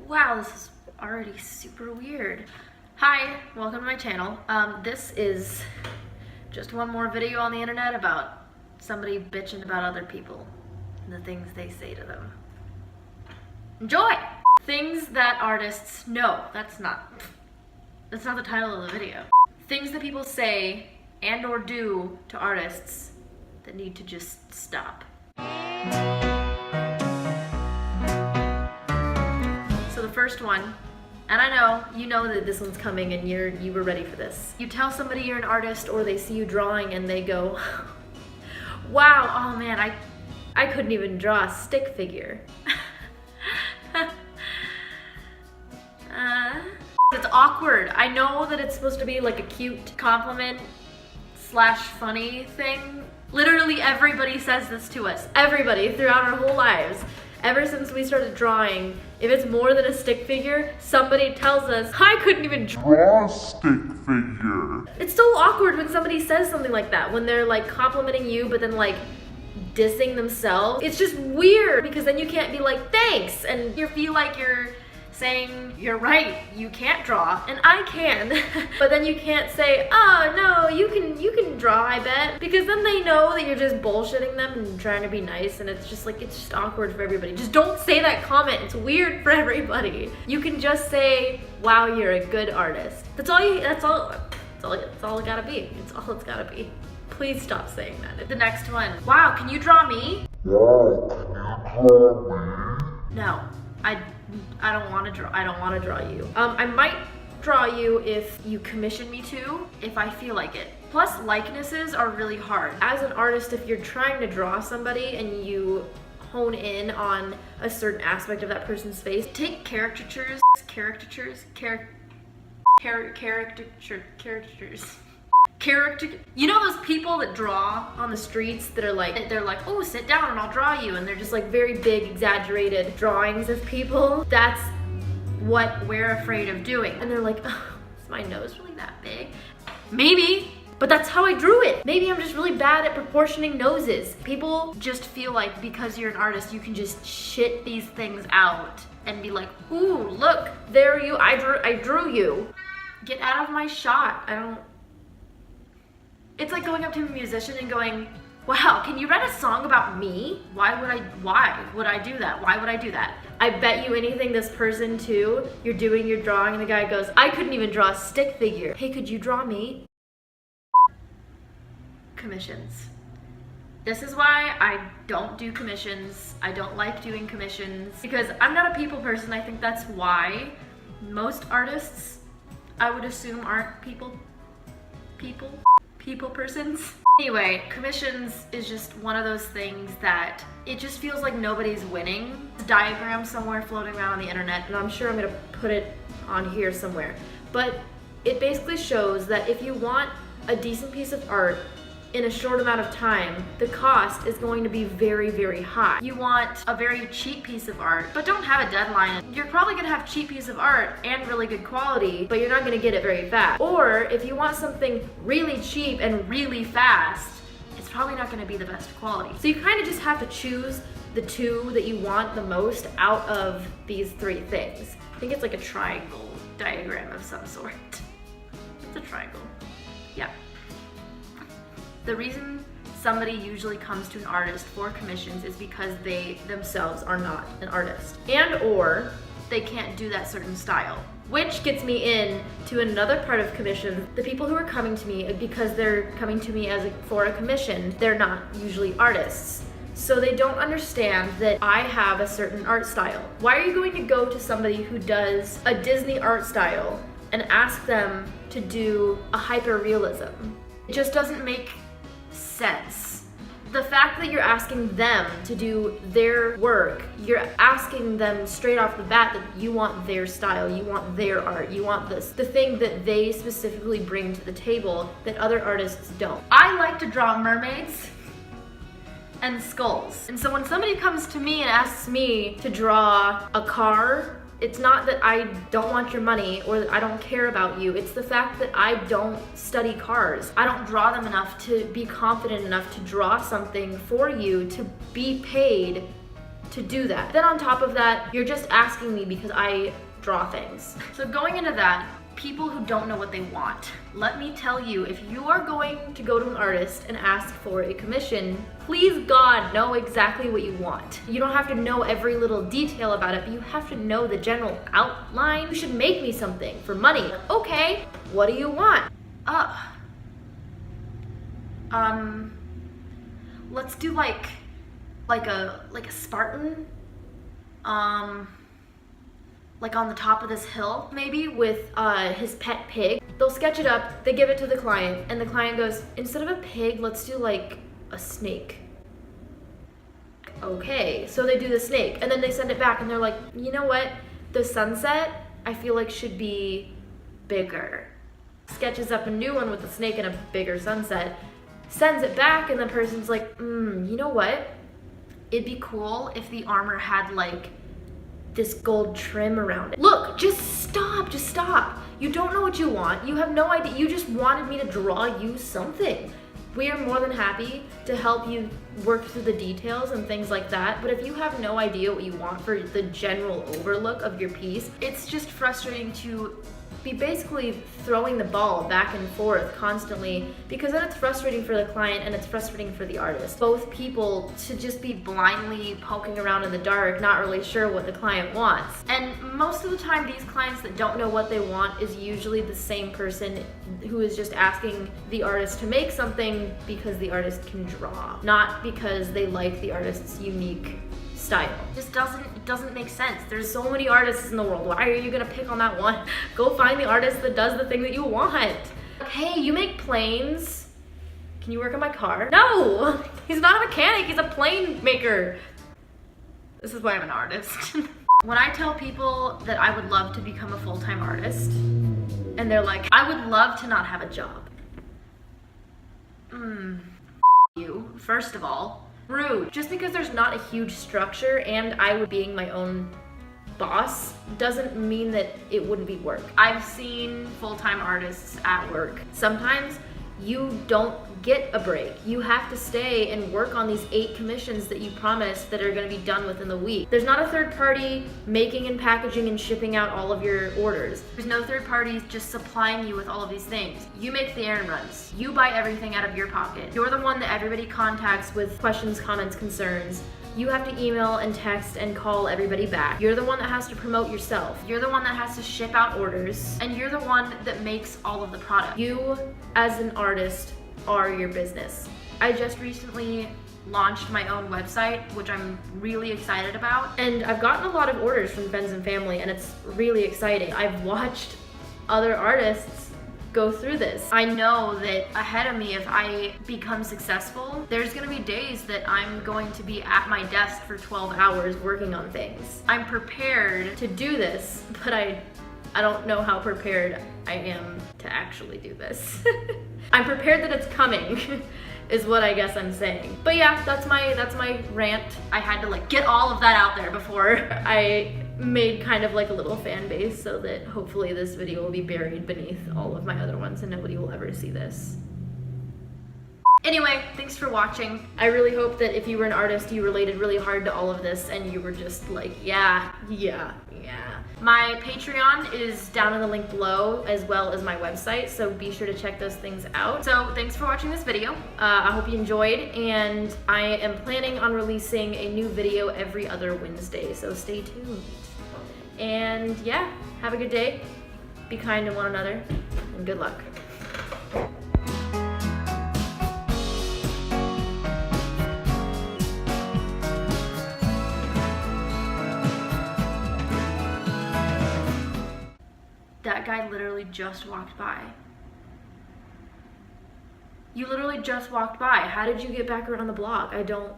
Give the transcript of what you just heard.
Wow, this is already super weird. Hi, welcome to my channel. This is just one more video on the internet about somebody bitching about other people and the things they say to them. Enjoy! Things that artists, no, that's not the title of the video. Things that people say and or do to artists that need to just stop. So the first one, and I know, you know that this one's coming and you were ready for this. You tell somebody you're an artist or they see you drawing and they go, wow, oh man, I couldn't even draw a stick figure. It's awkward. I know that it's supposed to be like a cute compliment / funny thing. Literally everybody says this to us. Everybody throughout our whole lives. Ever since we started drawing, if it's more than a stick figure, somebody tells us, I couldn't even draw a stick figure. It's so awkward when somebody says something like that, when they're like complimenting you, but then like dissing themselves. It's just weird because then you can't be like, thanks, and you feel like you're saying, you're right, you can't draw, and I can. But then you can't say, oh no, you can draw, I bet. Because then they know that you're just bullshitting them and trying to be nice, and it's just awkward for everybody. Just don't say that comment, it's weird for everybody. You can just say, wow, you're a good artist. That's all it gotta be. It's all it's gotta be. Please stop saying that. The next one, wow, can you draw me? Wow, can you draw me? No, I don't want to draw. I don't want to draw you. I might draw you if you commission me to, if I feel like it. Plus, likenesses are really hard. As an artist, if you're trying to draw somebody and you hone in on a certain aspect of that person's face, take caricatures. You know those people that draw on the streets that are like, they're like, oh, sit down and I'll draw you, and they're just like very big, exaggerated drawings of people? That's what we're afraid of doing. And they're like, oh, is my nose really that big? Maybe, but that's how I drew it. Maybe I'm just really bad at proportioning noses. People just feel like because you're an artist, you can just shit these things out and be like, ooh, look, there you, I drew you. Get out of my shot. It's like going up to a musician and going, wow, can you write a song about me? Why would I do that? Why would I do that? I bet you anything this person too, you're doing your drawing and the guy goes, I couldn't even draw a stick figure. Hey, could you draw me? Commissions. This is why I don't do commissions. I don't like doing commissions because I'm not a people person. I think that's why most artists, I would assume, aren't people persons. Anyway, commissions is just one of those things that it just feels like nobody's winning. There's a diagram somewhere floating around on the internet, and I'm sure I'm gonna put it on here somewhere. But it basically shows that if you want a decent piece of art in a short amount of time, the cost is going to be very, very high. You want a very cheap piece of art, but don't have a deadline. You're probably gonna have cheap piece of art and really good quality, but you're not gonna get it very fast. Or if you want something really cheap and really fast, it's probably not gonna be the best quality. So you kind of just have to choose the two that you want the most out of these three things. I think it's like a triangle diagram of some sort. It's a triangle, yeah. The reason somebody usually comes to an artist for commissions is because they themselves are not an artist, and or they can't do that certain style. Which gets me in to another part of commissions. The people who are coming to me, because they're coming to me for a commission, they're not usually artists. So they don't understand that I have a certain art style. Why are you going to go to somebody who does a Disney art style and ask them to do a hyper-realism? It just doesn't make sense. The fact that you're asking them to do their work, you're asking them straight off the bat that you want their style, you want their art, you want the thing that they specifically bring to the table that other artists don't. I like to draw mermaids and skulls. And so when somebody comes to me and asks me to draw a car, it's not that I don't want your money or that I don't care about you. It's the fact that I don't study cars. I don't draw them enough to be confident enough to draw something for you to be paid to do that. Then on top of that, you're just asking me because I draw things. So going into that, people who don't know what they want. Let me tell you, if you are going to go to an artist and ask for a commission, please God, know exactly what you want. You don't have to know every little detail about it, but you have to know the general outline. You should make me something for money. Okay, what do you want? Let's do like a Spartan, like on the top of this hill, maybe with his pet pig. They'll sketch it up, they give it to the client, and the client goes, instead of a pig, let's do like a snake. Okay, so they do the snake, and then they send it back, and they're like, you know what? The sunset, I feel like should be bigger. Sketches up a new one with the snake and a bigger sunset, sends it back, and the person's like, you know what? It'd be cool if the armor had like this gold trim around it. Look, just stop. You don't know what you want. You have no idea. You just wanted me to draw you something. We are more than happy to help you work through the details and things like that. But if you have no idea what you want for the general overlook of your piece, it's just frustrating to be basically throwing the ball back and forth constantly, because then it's frustrating for the client and it's frustrating for the artist. Both people to just be blindly poking around in the dark, not really sure what the client wants. And most of the time, these clients that don't know what they want is usually the same person who is just asking the artist to make something because the artist can draw, not because they like the artist's unique style. Just doesn't make sense. There's so many artists in the world. Why are you gonna pick on that one? Go find the artist that does the thing that you want. Hey, you make planes. Can you work on my car? No, he's not a mechanic, he's a plane maker. This is why I'm an artist. When I tell people that I would love to become a full-time artist, and they're like, I would love to not have a job. You, first of all. Rude. Just because there's not a huge structure and I would being my own boss doesn't mean that it wouldn't be work. I've seen full-time artists at work. Sometimes you don't get a break. You have to stay and work on these 8 commissions that you promised that are going to be done within the week. There's not a third party making and packaging and shipping out all of your orders. There's no third parties just supplying you with all of these things. You make the errand runs. You buy everything out of your pocket. You're the one that everybody contacts with questions, comments, concerns. You have to email and text and call everybody back. You're the one that has to promote yourself. You're the one that has to ship out orders. And you're the one that makes all of the product. You, as an artist, are your business. I just recently launched my own website, which I'm really excited about. And I've gotten a lot of orders from friends and family, and it's really exciting. I've watched other artists go through this. I know that ahead of me, if I become successful, there's gonna be days that I'm going to be at my desk for 12 hours working on things. I'm prepared to do this, but I don't know how prepared I am to actually do this. I'm prepared that it's coming, is what I guess I'm saying. But yeah, that's my rant. I had to like get all of that out there before I made kind of like a little fan base so that hopefully this video will be buried beneath all of my other ones and nobody will ever see this. Anyway, thanks for watching. I really hope that if you were an artist, you related really hard to all of this and you were just like, yeah. My Patreon is down in the link below, as well as my website, so be sure to check those things out. So thanks for watching this video. I hope you enjoyed, and I am planning on releasing a new video every other Wednesday, so stay tuned. And yeah, have a good day, be kind to one another, and good luck. That guy literally just walked by. You literally just walked by. How did you get back around the block? I don't